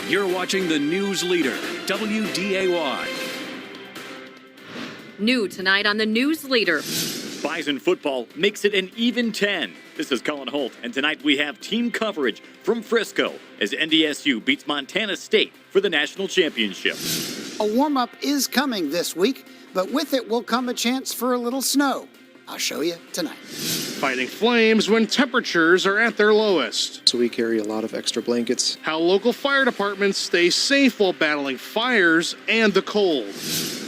You're watching the news leader, WDAY. New tonight on the news leader. Bison football makes it an even 10. This is Colin Holt, and tonight we have team coverage from Frisco as NDSU beats Montana State for the national championship. A warm-up is coming this week, but with it will come a chance for a little snow. I'll show you tonight. Fighting flames when temperatures are at their lowest. So we carry a lot of extra blankets. How local fire departments stay safe while battling fires and the cold.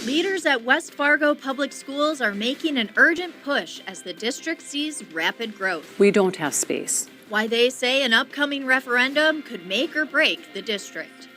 Leaders at West Fargo Public Schools are making an urgent push as the district sees rapid growth. We don't have space. Why they say an upcoming referendum could make or break the district.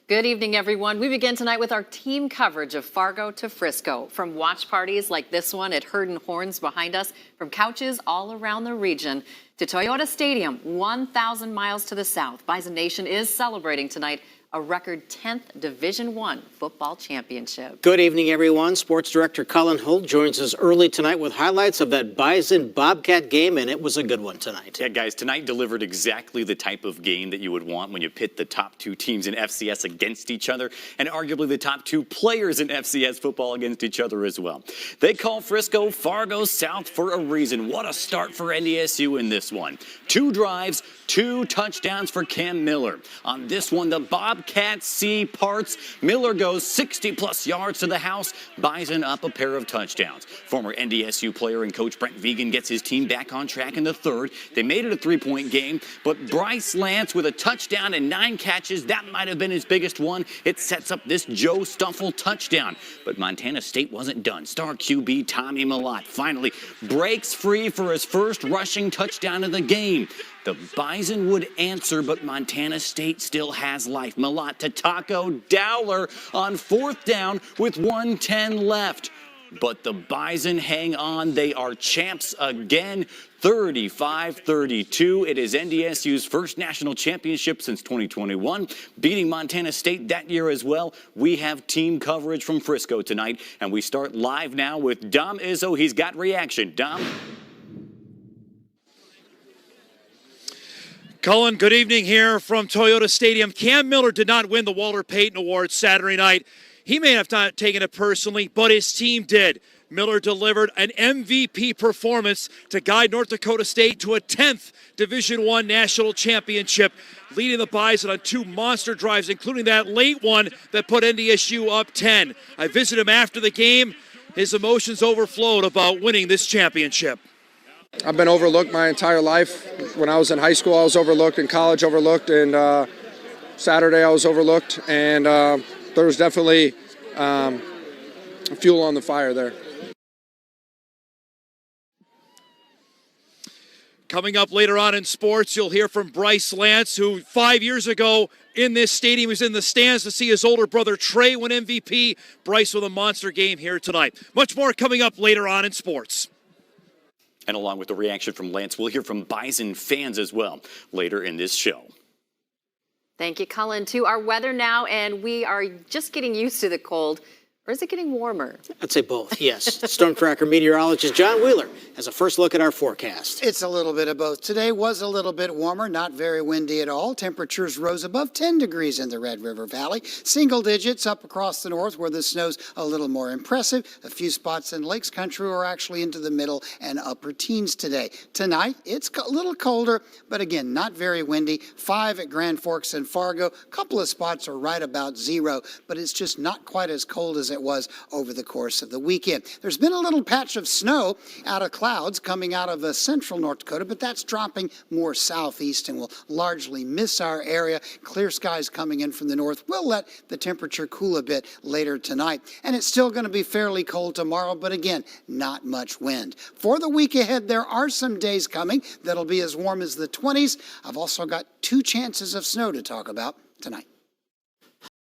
Good evening, everyone. We begin tonight with our team coverage of Fargo to Frisco. From watch parties like this one at Herd and Horns behind us, from couches all around the region, to Toyota Stadium, 1,000 miles to the south. Bison Nation is celebrating tonight a record 10th Division I football championship. Good evening, everyone. Sports Director Colin Holt joins us early tonight with highlights of that Bison Bobcat game, and it was a good one tonight. Yeah, guys, tonight delivered exactly the type of game that you would want when you pit the top two teams in FCS against each other, and arguably the top two players in FCS football against each other as well. They call Frisco Fargo South for a reason. What a start for NDSU in this one. 2 drives, 2 touchdowns for Cam Miller. On this one, the Bobcats see parts. Miller goes 60-plus yards to the house. Bison up a pair of touchdowns. Former NDSU player and coach Brent Vegan gets his team back on track in the third. They made it a 3-point game, but Bryce Lance with a touchdown and 9 catches, that might have been his biggest one. It sets up this Joe Stuffle touchdown. But Montana State wasn't done. Star QB Tommy Mellott finally breaks free for his first rushing touchdown of the game. The Bison would answer, but Montana State still has life. Mellott to Taco Dowler on 4th down with 1:10 left. But the Bison hang on. They are champs again, 35-32. It is NDSU's first national championship since 2021, beating Montana State that year as well. We have team coverage from Frisco tonight, and we start live now with Dom Izzo. He's got reaction. Dom? Cullen, good evening here from Toyota Stadium. Cam Miller did not win the Walter Payton Award Saturday night. He may have not taken it personally, but his team did. Miller delivered an MVP performance to guide North Dakota State to a 10th Division I national championship, leading the Bison on 2 monster drives, including that late one that put NDSU up 10. I visited him after the game. His emotions overflowed about winning this championship. I've been overlooked my entire life. When I was in high school, I was overlooked. In college, overlooked. And Saturday, I was overlooked. And there was definitely fuel on the fire there. Coming up later on in sports, you'll hear from Bryce Lance, who 5 years ago in this stadium was in the stands to see his older brother Trey win MVP. Bryce with a monster game here tonight. Much more coming up later on in sports. And along with the reaction from Lance, we'll hear from Bison fans as well later in this show. Thank you, Cullen. To our weather now, and we are just getting used to the cold. Or is it getting warmer? I'd say both, yes. Storm Tracker meteorologist John Wheeler has a first look at our forecast. It's a little bit of both. Today was a little bit warmer, not very windy at all. Temperatures rose above 10 degrees in the Red River Valley. Single digits up across the north where the snow's a little more impressive. A few spots in Lakes Country are actually into the middle and upper teens today. Tonight, it's a little colder, but again, not very windy. 5 at Grand Forks and Fargo. A couple of spots are right about 0, but it's just not quite as cold as it was over the course of the weekend. There's been a little patch of snow out of clouds coming out of central North Dakota, but that's dropping more southeast and will largely miss our area. Clear skies coming in from the north will let the temperature cool a bit later tonight. And it's still going to be fairly cold tomorrow, but again, not much wind. For the week ahead, there are some days coming that'll be as warm as the 20s. I've also got 2 chances of snow to talk about tonight.